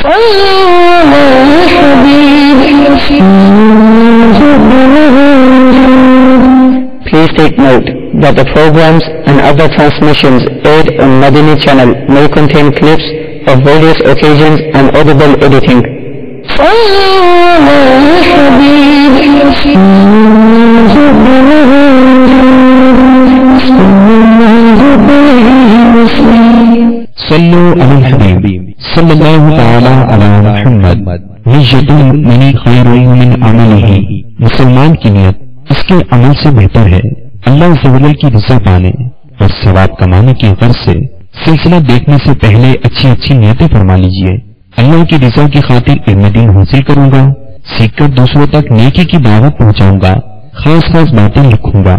Please take note that the programs and other transmissions aired on Madani channel may contain clips of various occasions and audible editing. صلوا على الحبيب صلى الله تعالى على محمد नियत मुमिन खैर मिन अमलिही, मुसलमान की नियत उसके अमल से बेहतर है। अल्लाह ज़वजल की रज़ा पाने और सवाब कमाने की गर्ज से सिलसिला देखने से पहले अच्छी अच्छी नियतें फरमा लीजिए। अल्लाह की रज़ा की खातिर इल्म दीन हासिल करूंगा, सीखकर दूसरों तक नेकी की दावत पहुंचाऊंगा, खास खास बातें लिखूंगा,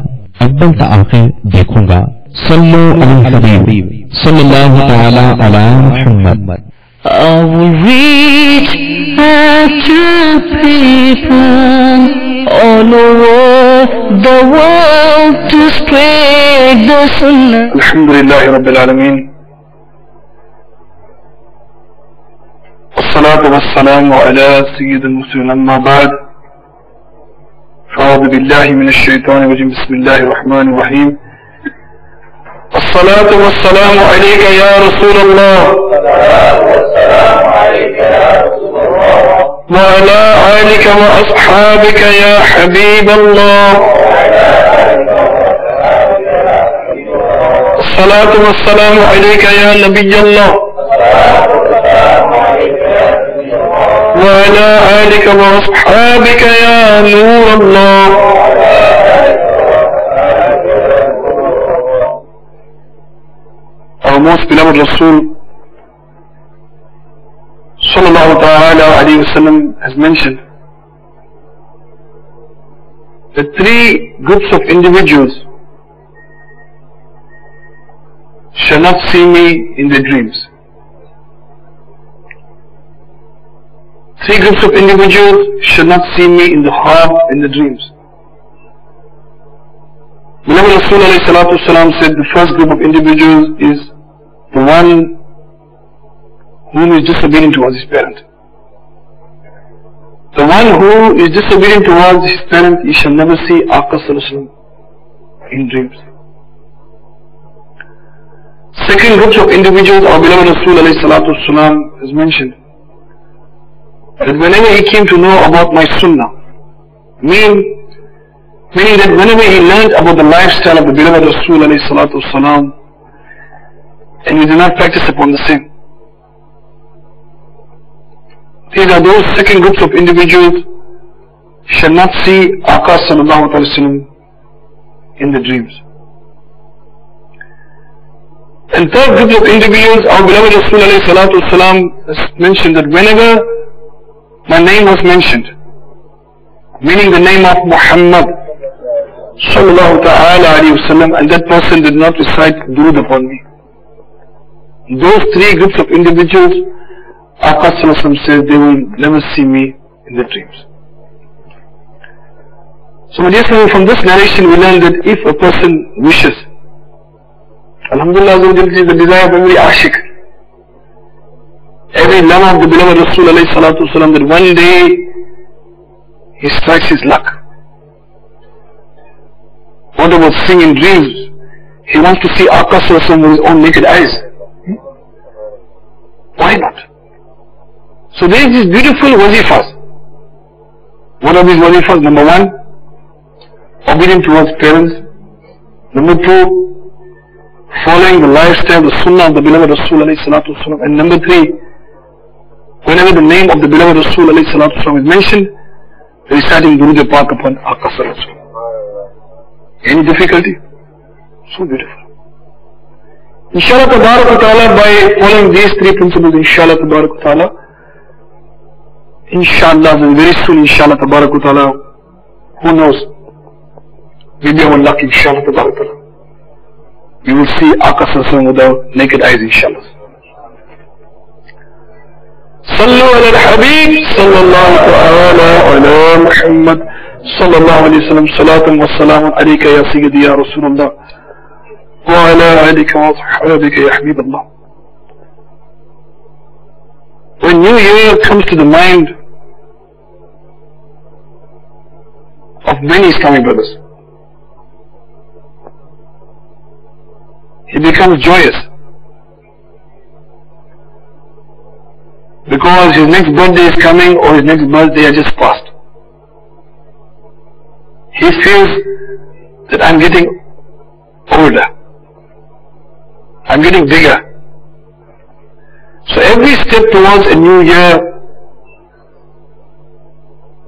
अव्वल ता आखिर देखूंगा। सल्लु अलल हबीब सल्लल्लाहु तआला अला Muhammad. I will reach out to people all over the world to spread the sunnah. Alhamdulillahi Rabbil Alameen. Wassalatu wassalamu ala sayyidil mursalin amma ba'd. A'udhu billahi minash shaitani rajim. Bismillahir rahmanir rahim. الصلاة والسلام عليك يا رسول الله وعلى آلك وأصحابك يا حبيب الله. الصلاة والسلام عليك يا نبي الله وعلى آلك وأصحابك يا نور الله. Our most beloved Rasul Sallallahu Ta'ala Alayhi Wasallam has mentioned that three groups of individuals shall not see me in their dreams. Three groups of individuals shall not see me in the heart, in the dreams. Beloved Rasul Alayhi Salatu Wasalam said the first group of individuals is the one whom is disobedient towards his parent. The one who is disobedient towards his parent, he shall never see Aqā Sallallahu in dreams. Second group of individuals, our beloved Rasul Alayhi Salatu Wasalam has mentioned that whenever he came to know about my sunnah, meaning that whenever he learned about the lifestyle of the beloved Rasul Alayhi Salatu Wasalam, and we do not practice upon the same. These are those second groups of individuals shall not see Aqā Sallallahu Alaihi Wasallam in the dreams. And third group of individuals, our beloved Rasul Alayhi Salatu Wasalam has mentioned that whenever my name was mentioned, meaning the name of Muhammad Sallallahu Ta'ala Alaihi Wasallam, and that person did not recite durood upon me, those three groups of individuals, Aqā Sallallahu says they will never see me in their dreams. So my dear son, from this narration we learn that if a person wishes, Alhamdulillah, this is the desire of every ashik, every lover of the beloved Rasul Alayhi Salatu Wasalam, that one day he strikes his luck. What about seeing in dreams? He wants to see Aqā Sallallahu with his own naked eyes. Why not? So there is these beautiful wazifas. What are these wazifas? Number one, obedience towards parents. Number two, following the lifestyle, the sunnah of the beloved Rasul Alayhi Salatu Wasalam. And number three, whenever the name of the beloved Rasul Alayhi Salatu Wasalam is mentioned, reciting Durood Pak upon Aqā Sallallahu. Any difficulty? So beautiful. Inshallah Tabarak wa Ta'ala, by following these three principles, Inshallah Tabarak wa Ta'ala, Inshallah, very soon, Inshallah Tabarak wa Ta'ala, who knows, maybe our luck, Inshallah Tabarak wa Ta'ala, we will see Aqā Sallallahu with our naked eyes, Inshallah. Sallu ala al-Habib, sallallahu ta'ala ala Muhammad, sallallahu alayhi wa sallam, salatan wa salamun alayka ya Sayyidi ya Rasulullah, wa ala alika wa ashabika ya Habib Allah. When new year comes to the mind of many Islamic brothers, he becomes joyous because his next birthday is coming or his next birthday has just passed. He feels that I'm getting older, I'm getting bigger. So every step towards a new year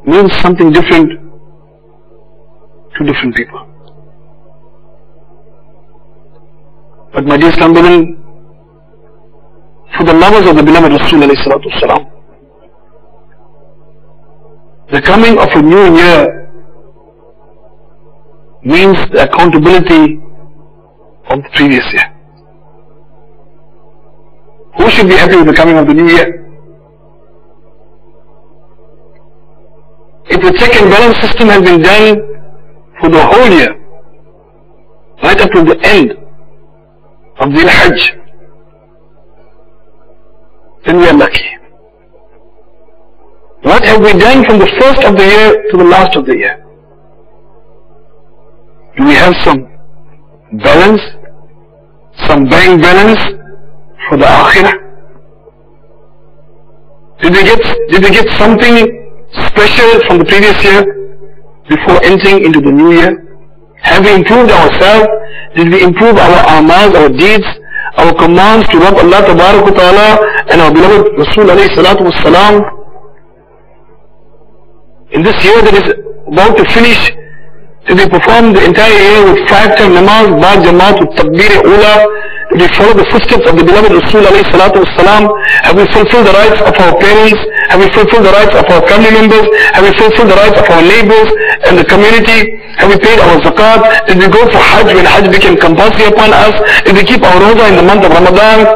means something different to different people. But my dear Islam brethren, for the lovers of the beloved Rasul alayhi salatu wasalam, the coming of a new year means the accountability of the previous year. Who should be happy with the coming of the new year? If the check and balance system has been done for the whole year, right up to the end of the Hajj, then we are lucky. What have we done from the first of the year to the last of the year? Do we have some balance, some bank balance for the Akhirah? Did we get something special from the previous year before entering into the new year? Have we improved ourselves? Did we improve our amals, our deeds, our commands to Rabb Allah Tabarak wa Ta'ala and our beloved Rasul alayhi salatu wassalam? In this year that is about to finish, did we perform the entire year with 5-time namaz, ba jamaat, with takbir ula? Did we follow the footsteps of the beloved Rasul alayhi salatu wassalam? Have we fulfilled the rights of our parents? Have we fulfilled the rights of our family members? Have we fulfilled the rights of our neighbors and the community? Have we paid our zakat? Did we go for Hajj when Hajj became compulsory upon us? Did we keep our roza in the month of Ramadan?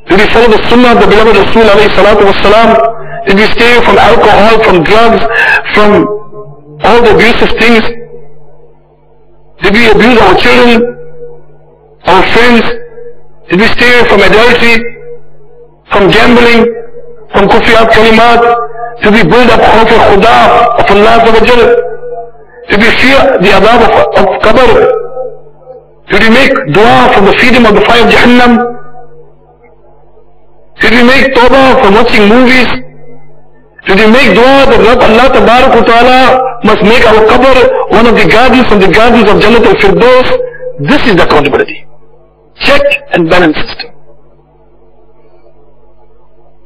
Did we follow the sunnah of the beloved Rasul alayhi salatu wassalam? Did we stay from alcohol, from drugs, from all the abusive things? Did we abuse our children, our friends? Did we stay from adultery, from gambling, from kufriyat kalimat? Did we build up khawf al-khuda of Allah Azza wa Jalla? Did we fear the adab of qabr? Did we make dua from the freedom of the fire of Jahannam? Did we make tawbah from watching movies? Did we make dua that Allah Tabarak wa Ta'ala must make our qabr one of the gardens from the gardens of Jannat al-Firdaus? This is the accountability. Check and balance system.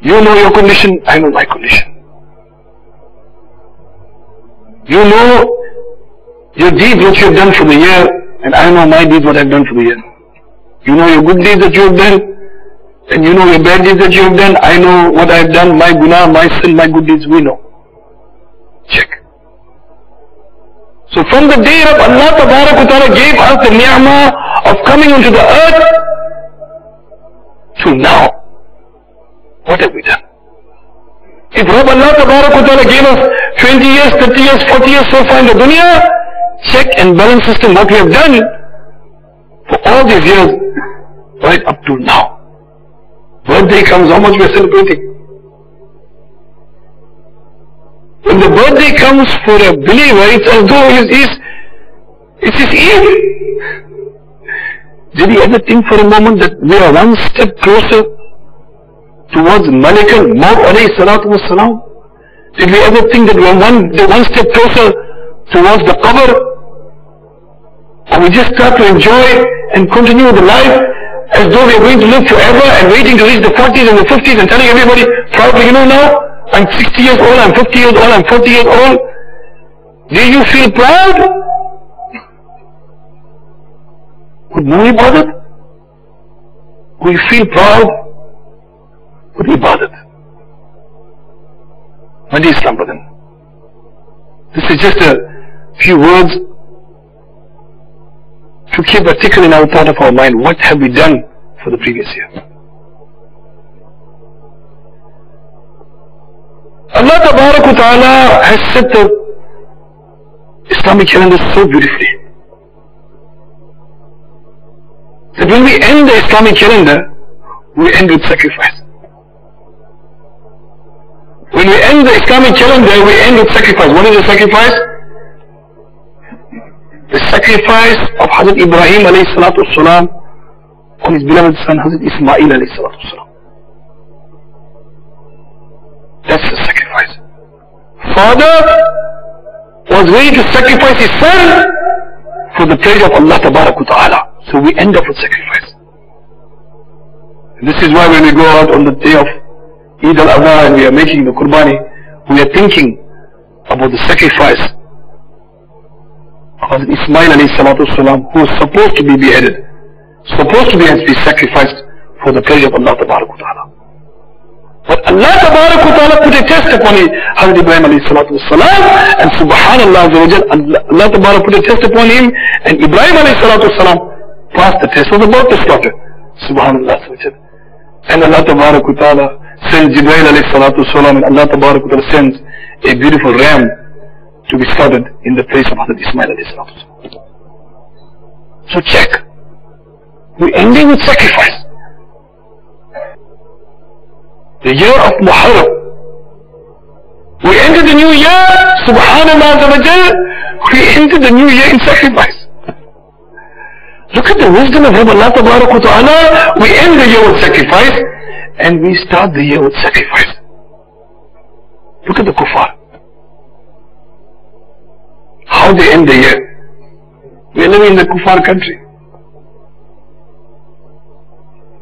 You know your condition, I know my condition. You know your deeds, what you have done for the year, and I know my deeds, what I have done for the year. You know your good deeds that you have done, and you know your bad deeds that you have done. I know what I have done, my guna, my sin, my good deeds, we know. Check. So from the day of Allah Tabarak wa Ta'ala gave us the ni'mah of coming into the earth, to now, what have we done? If Rabb Allah Tabarak wa Ta'ala gave us 20 years, 30 years, 40 years so far in the dunya, check and balance system what we have done for all these years, right up to now. Birthday comes, how much we are celebrating? When the birthday comes for a believer, it's as though it's his Eid. Did he ever think for a moment that we are one step closer towards Malik al-Maut alayhi salatu wassalam? Did we ever think that we are one step closer towards the qabr? Or we just start to enjoy and continue the life as though we are going to live forever and waiting to reach the 40s and the 50s and telling everybody proudly, you know now, I'm 60 years old, I'm 50 years old, I'm 40 years old. Do you feel proud? Would no ibadat? Will you feel proud? Would ibadat? My dear Islam brother, this is just a few words to keep a tickle in our thought of our mind. What have we done for the previous year? Allah Tabarak wa Ta'ala has set the Islamic calendar so beautifully that when we end the Islamic calendar, we end with sacrifice. When we end the Islamic calendar, we end with sacrifice. What is the sacrifice? The sacrifice of Hazrat Ibrahim alayhi salatu wasalam on his beloved son Hazrat Ismail alayhi salatu wasalam. That's the sacrifice. Father was ready to sacrifice his son for the pleasure of Allah Tabarak wa Ta'ala. So we end up with sacrifice. And this is why when we go out on the day of Eid al-Adha and we are making the Qurbani, we are thinking about the sacrifice of Ismail alayhi salatu wasalam, who was supposed to be beheaded, supposed to be sacrificed for the pleasure of Allah Tabarak wa Ta'ala. But Allah Tabarak wa Ta'ala put a test upon Hazrat Ibrahim alayhi salatu wasalam, and subhanallah Allah Tabarak put a test upon him, and Ibrahim alayhi salatu wasalam passed the test, was about to slaughter. Subhanallah. And Allah Tabarak wa Ta'ala sends Jibreel alayhi salatu wasalam, and Allah Tabarak wa Ta'ala sends a beautiful ram to be slaughtered in the place of Hazrat Ismail alayhi salatu wasalam. So check. We're ending with sacrifice. The year of Muharram. We enter the new year, subhanallah, we enter the new year in sacrifice. Look at the wisdom of Allah Tabarak wa Ta'ala. We end the year with sacrifice and we start the year with sacrifice. Look at the kuffar. How they end the year. We are living in the kuffar country.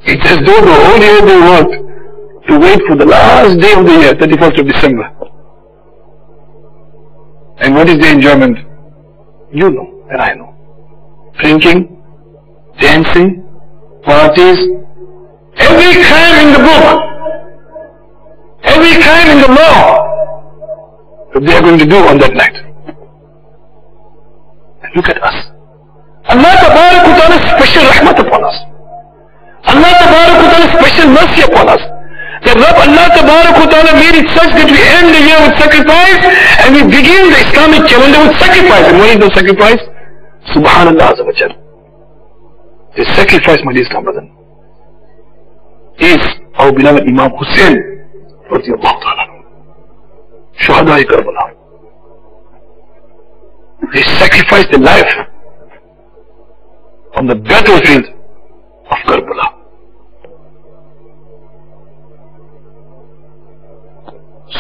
It's as though the whole year they worked to wait for the last day of the year, 31st of December. And what is the enjoyment? You know and I know. Drinking, dancing, parties, every crime in the book, every crime in the law that they are going to do on that night. And look at us. Allah Tabarak wa Ta'ala special rahmat upon us. Allah Tabarak wa Ta'ala special mercy upon us. That Rabb Allah Tabarak wa Ta'ala made it such that we end the year with sacrifice and we begin the Islamic calendar with sacrifice. And what is the sacrifice? Subhanallah Azza wa Jal. The sacrifice, my dear Islam brother, is our beloved Imam Hussein radiyallahu ta'ala, Shuhada-i Karbala. They sacrificed their life on the battlefield of Karbala.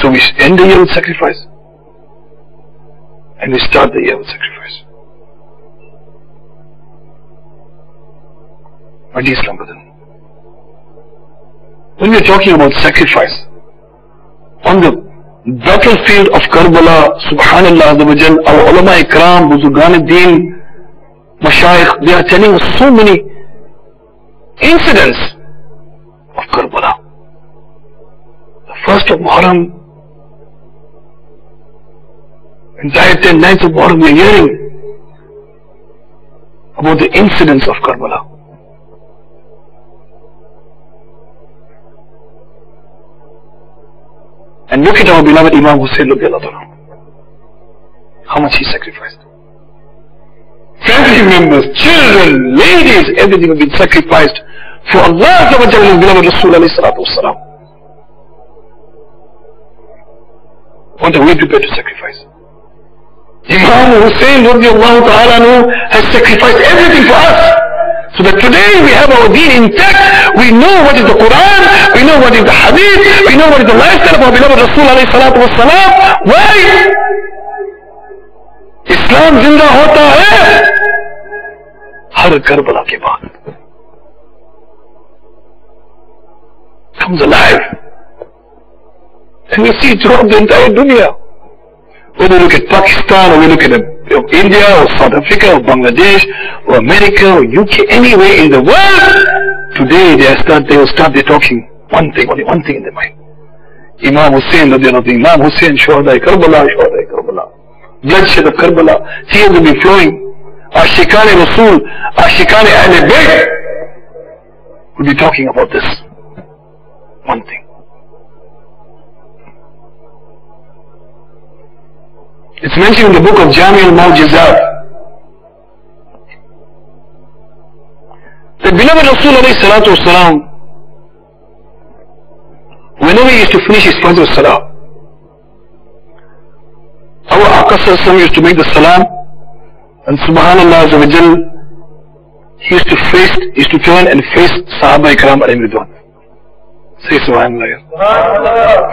So we end the year with sacrifice and we start the year with sacrifice. My dear Islam brother, when we are talking about sacrifice on the battlefield of Karbala, subhanallah, our ulama ikram, Buzurgan ad-Din, Mashayikh, they are telling us so many incidents of Karbala. The first of Muharram, entire 10 nights of Muharram, we are hearing about the incidents of Karbala. And look at our beloved Imam Hussein, how much he sacrificed. Family members, children, ladies, everything has been sacrificed for Allah and His beloved Rasul alayhi salatu wasalam. What are we prepared to sacrifice? Imam Hussein radiallahu ta'ala has sacrificed everything for us. So that today we have our deen intact, we know what is the Quran, we know what is the Hadith, we know what is the lifestyle of our beloved Rasul alayhi salatu wassalam. Why? Islam zinda hota hai har Karbala ke baad. Comes alive. And we see it throughout the entire dunya. Whether we look at Pakistan or we look at India or South Africa or Bangladesh or America or UK, anywhere in the world, today they will start talking one thing, only one thing in their mind. Imam Hussein, Imam Hussein, Shuhada-i Karbala, Shuhada-i Karbala. Bloodshed of Karbala, tears will be flowing. Ashikane Rasul, Ashikane Ahle Bayt will be talking about this one thing. It's mentioned in the book of Jami al-Mu'jizat. The beloved Rasul alayhi salatu wasalam, whenever he used to finish his Fajr Salah, our Aqā Sallallahu used to make the salam, and Subhanallah Azza wa Jal, he used to turn and face Sahaba Ikram alayhim ridwan. Say Subhanallah.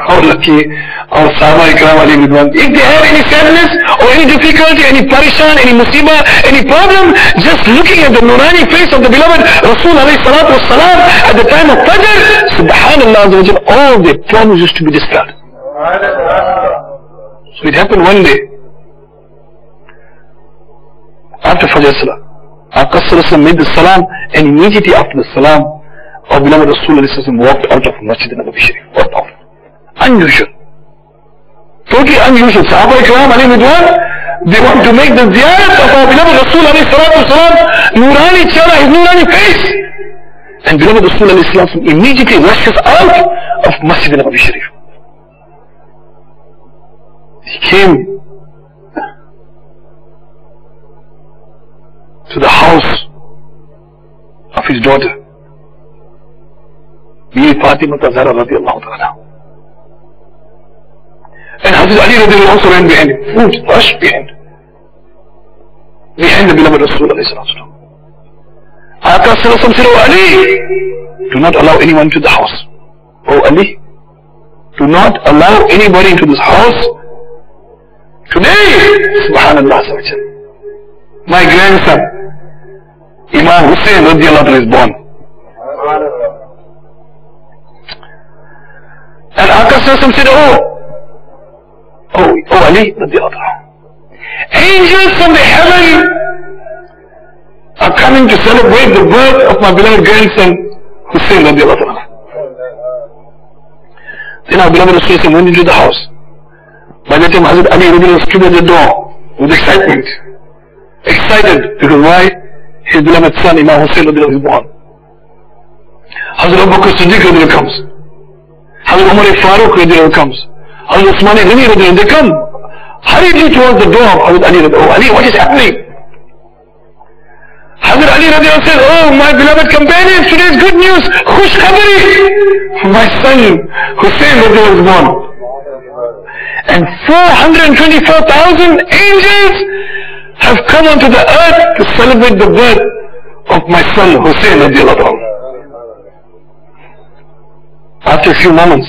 How lucky our Sahaba Ikram alayhim ridwan. If they have any sadness or any difficulty, any parishan, any musibah, any problem, just looking at the nurani face of the beloved Rasul alayhi salatu wassalam at the time of Fajr, Subhanallah Azza wa Jal, all their problems used to be dispelled. So it happened one day, after Fajr Salah, Aqā Sallallahu made the salam, and immediately after the salam, our beloved Rasul walked out of Masjid Nabawi Sharif. Walked out. Unusual. Totally unusual. Sahaba Ikram alayhim ridwan, they want to make the ziyarat of our beloved Rasul alayhi salatu wasalam, nurani chehra, his nurani face. And beloved Rasul alayhi salatu immediately rushes out of Masjid Nabawi Sharif. He came to the house of his daughter, Bibi Fatima Zahra radiallahu ta'ala. And Hazrat Ali radiallahu also ran behind him. Food rushed behind the beloved Rasul alayhi salatu wasalam. Aqā Sallallahu said, "Oh Ali, do not allow anyone to the house. Oh Ali, do not allow anybody into this house. Today, Subhanallah, my grandson, Imam Hussain radiallahu ta'ala is born." And Aqā Sallallahu said, Oh Ali radiallahu ta'ala, angels from the heaven are coming to celebrate the birth of my beloved grandson Hussain radiallahu ta'ala. Then our beloved Rasul went into the house. By that time Hazrat Ali radiallahu stood at the door with excitement. Excited because why? His beloved son Imam Hussain radiallahu is born. Hazrat Abu Bakr Siddiq radiallahu comes. Hazrat Umar Farooq radiallahu comes. Hazrat Usman Ghani radiallahu, they come hurriedly towards the door of Hazrat Ali radiallahu. Oh Ali, what is happening? Hazrat Ali radiallahu says, oh my beloved companions, today is good news. Khush khabari. My son Hussain radiallahu is born. And 424,000 angels have come onto the earth to celebrate the birth of my son Hussain radiallahu. After a few moments,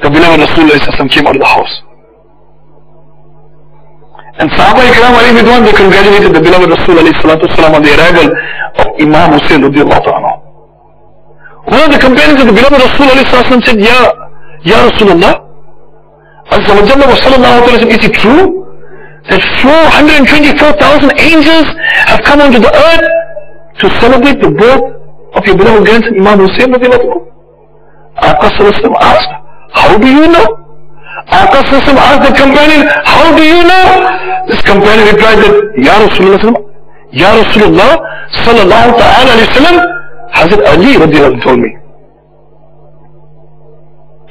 the beloved Rasulullah came out of the house. And Sahaba Ikram alayhim ridwan, they congratulated the beloved Rasulullah on the arrival of Imam Hussain radiallahu ta'ala. One of the companions of the beloved Rasulullah said, Ya Rasulullah, Azza wa Jalla wa sallallahu alayhi wa sallam, is it true that 424,000 angels have come onto the earth to celebrate the birth of your beloved grandson Imam Hussain radiallahu ta'ala? Aqā Sallallahu asked, how do you know? Aqā Sallallahu asked the companion, how do you know? This companion replied that, Ya Rasulullah sallallahu ta'ala alayhi wa sallam, Hazrat Ali radiallahu told me.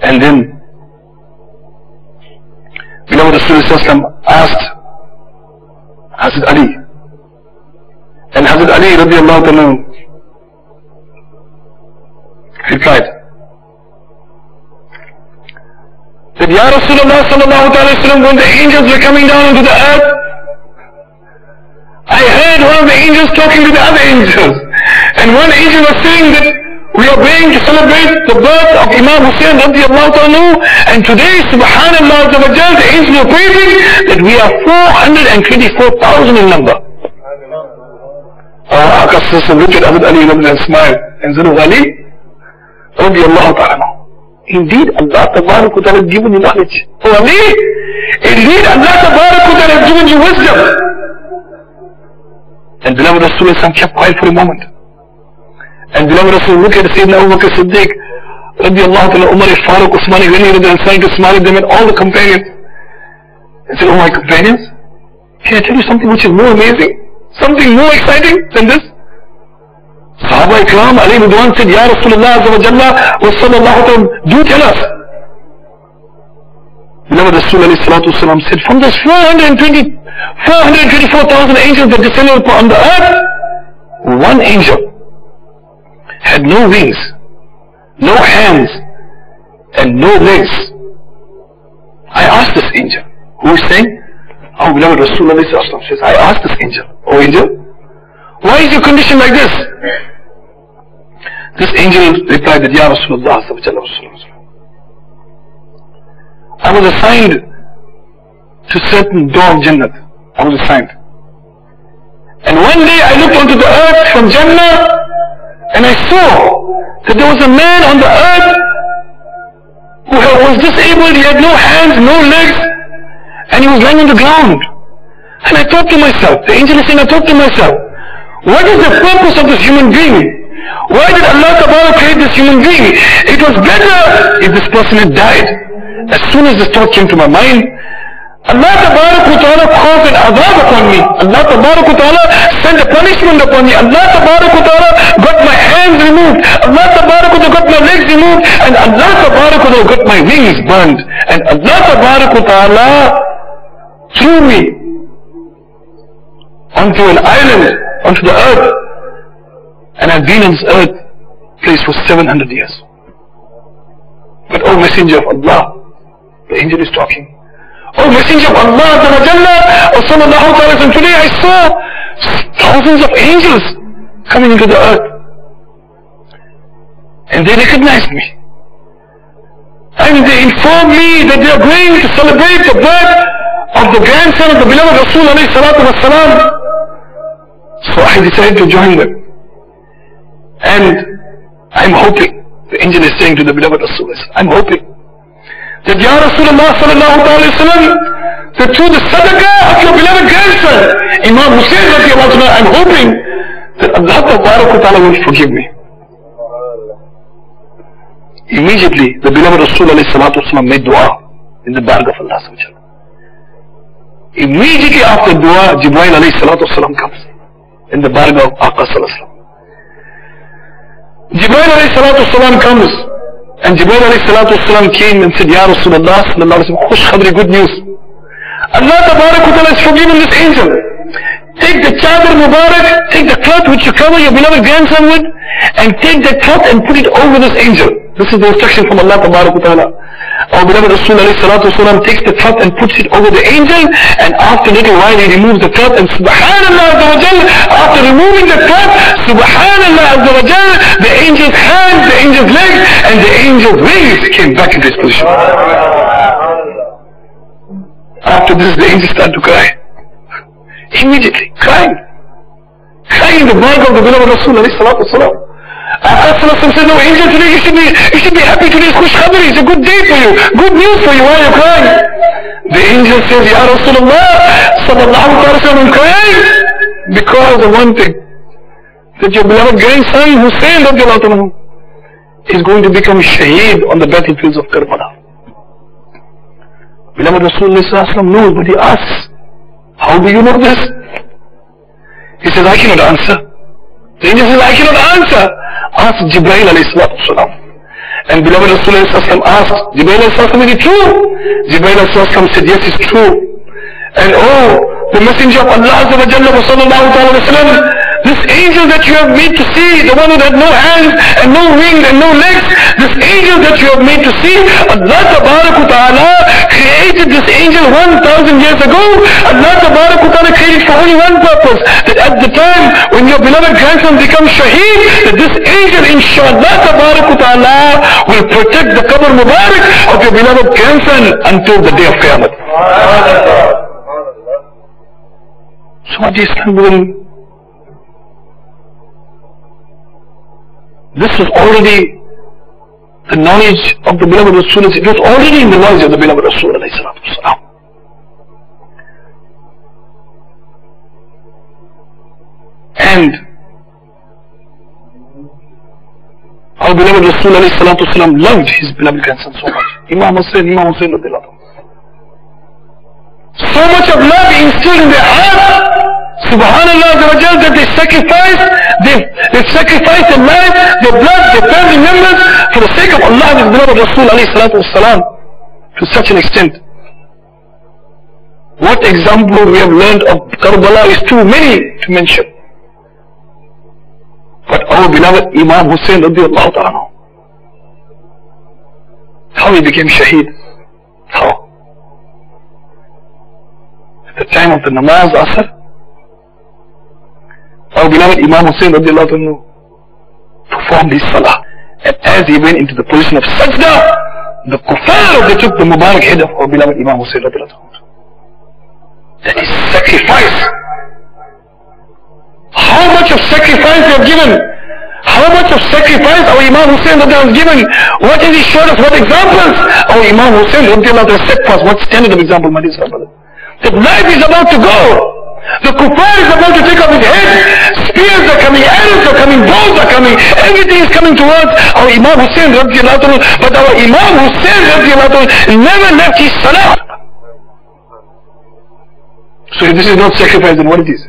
And then beloved Rasulullah asked Hazrat Ali, and Hazrat Ali radiallahu ta'ala replied that, Ya Rasulullah sallallahu ta'ala sallam, when the angels were coming down into the earth, I heard one of the angels talking to the other angels, and one angel was saying that we are going to celebrate the birth of Imam Hussain radiallahu ta'ala, and today, subhanallah, the angels are praising that we are 424,000 in number. Aqā Sallallahu looked at Hazrat Ali and smiled and said, Ali radiallahu ta'ala, indeed Allah Tabarak wa Ta'ala has given you knowledge. Oh Ali, indeed Allah Tabarak wa Ta'ala has given you wisdom. And beloved Rasulullah kept quiet for a moment. And beloved Rasulullah looked at Sayyidina Abu Bakr Siddiq radiallahu ta'ala, Umar Farooq, Usman Ghani radiallahu, trying to smile at them and all the companions. And said, oh my companions, can I tell you something which is more amazing? Something more exciting than this? Sahaba Ikram alayhi ridwan said, Ya Rasulullah azza wa jalla wa sallallahu alayhi wa sallam, do tell us. Beloved Rasulullah sallallahu alayhi wa sallam said, from those 424,000 angels that descended upon the earth, one angel had no wings, no hands, and no legs. I angel. Who is saying? Our beloved Rasulullah says, I asked this angel, oh angel, why is your condition like this? This angel replied that, Ya Rasulullah, I was assigned to certain door of Jannah. I was assigned. And one day I looked onto the earth from Jannah and I saw that there was a man on the earth who was disabled, he had no hands, no legs, and he was lying on the ground. And I thought to myself, the angel is saying, I thought to myself, what is the purpose of this human being? Why did Allah Ta'ala create this human being? It was better if this person had died. As soon as this thought came to my mind, Allah Ta'ala caused an azab upon me. Allah Ta'ala sent a punishment upon me. Allah Ta'ala got my hands removed. Allah Ta'ala got my legs removed. And Allah Ta'ala got my wings burned. And Allah Ta'ala threw me onto an island, onto the earth. And I've been on this earth place for 700 years. But O Messenger of Allah, the angel is talking. Oh Messenger of Allah, today I saw thousands of angels coming into the earth. And they recognized me. And they informed me that they are going to celebrate the birth of the grandson of the beloved Rasul alayhi salatu wasalam. So I decided to join them. And I'm hoping, the angel is saying to the beloved Rasul, I'm hoping that Ya Rasulullah sallallahu alayhi wa sallam, that through the sadaqah of your beloved grandson, Imam Hussein radiallahu anhu, I'm hoping that Allah ta'ala will forgive me. Immediately, the beloved Rasul alayhi salatu wasalam made dua in the barg of Allah subhanahu wa ta'ala. Immediately after dua, Jibreel alayhi salatu wasalam comes in the barg of Aqa sallallahu alayhi wa sallam. Jibreel alayhi salatu wasalam comes. And Jibreel alayhi salatu wasalam came and said, Ya Rasulullah sallallahu alayhi wa sallam, khush khabri, good news. Allah ta'ala has forgiven this angel. Take the chadar mubarak, take the cloth which you cover your beloved grandson with, and take that cloth and put it over this angel. This is the instruction from Allah ta'ala. Our beloved Rasul alayhi salatu wasalam takes the cloth and puts it over the angel, and after a little while he removes the cloth, and subhanallah azza wa jal, after removing the cloth, subhanallah azza wa jal, the angel's hands, the angel's legs, and the angel's wings came back into its position. After this, the angel started to cry. Immediately, crying in the barg of the beloved Rasul alayhi salatu wasalam. Aqa said, no angel, today you should be happy, today is khush khabri, it's a good day for you, good news for you, why are you crying? The angel says, Ya Rasulullah sallallahu alayhi wa sallam, I'm crying because of one thing, that your beloved grandson Hussein radiallahu anhu is going to become shaheed on the battlefields of Karbala. Beloved Rasulullah sallallahu alayhi wa sallam knows, but he asks, how do you know this? He says, I cannot answer. The angel says, I cannot answer. Ask Jibreel alayhi salatu wasalam. And beloved Rasulullah sallallahu alayhi wa sallam asked, Jibreel alayhi salatu wasalam, is it true? Jibreel alayhi salatu wasalam said, yes, it's true. And oh, the messenger of Allah azza wa jalla sallallahu alayhi wa sallam, this angel that you have made to see, the one who had no hands and no wings and no legs, this angel that you have made to see, Allah ta'ala created this angel 1,000 years ago. Allah ta'ala created for only one purpose, that at the time when your beloved grandson becomes shaheed, that this angel inshallah ta'ala will protect the qabr mubarak of your beloved grandson until the day of Qiyamah. So what is Islam? This was already the knowledge of the beloved Rasul. It was already in the knowledge of the beloved Rasul alayhi salatu wasalam. And our beloved Rasul alayhi salatu wasalam loved his beloved grandson so much. Imam Hussein radiallahu anhu. So much of love instilled in their heart. Subhanallah that they sacrificed their life, their blood, their family members for the sake of Allah and His beloved Rasul alayhi salatu wasalam, to such an extent. What example we have learned of Karbala is too many to mention. But our beloved Imam Hussein radiallahu ta'ala, how he became shaheed. How? of the namaz Asr, our beloved Imam Hussain radiallahu anhu performed his salah, and as he went into the position of sajda, the kuffar, they took the Mubarak head of our beloved Imam Hussain radiallahu anhu. That is sacrifice. How much of sacrifice they have given? How much of sacrifice our Imam Hussain has given? What has he showed us? What examples? Our Imam Hussain has set for us what standard of example, my dear brother. That life is about to go. The kuffar is about to take off his head. Spears are coming, arrows are coming, bows are coming. Everything is coming towards our Imam Hussain. But our Imam Hussain never left his salah. So if this is not sacrifice, then what it is?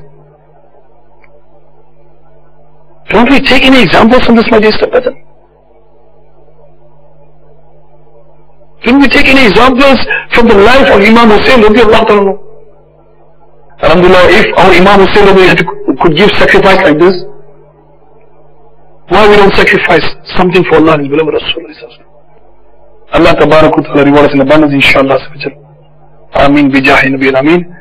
Don't we take any examples from this, my dear brother? Don't we take any examples from the life of Imam Hussain? Alhamdulillah, if our Imam Hussain could give sacrifice like this, why we don't sacrifice something for Allah and His beloved Rasulullah? Allah Tabarak wa Ta'ala reward us in abundance, inshallah. Ameen bijahi Nabi Ameen.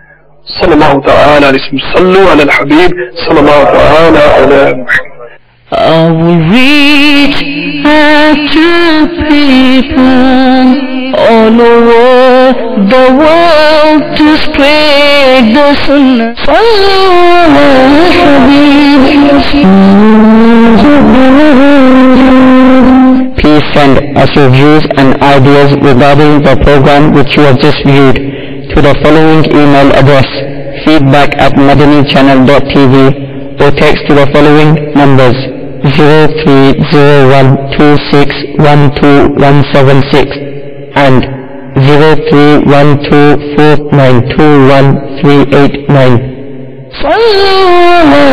Sallallahu ta'ala alayhi sallu ala al-Habib. Sallallahu ta'ala ala Muhammad. I will reach out to people all over the world to spread the sunnah. Please send us your views and ideas regarding the program which you have just viewed to the following email address: feedback@madanichannel.tv, or text to the following numbers: 030126127176 and 0312492138.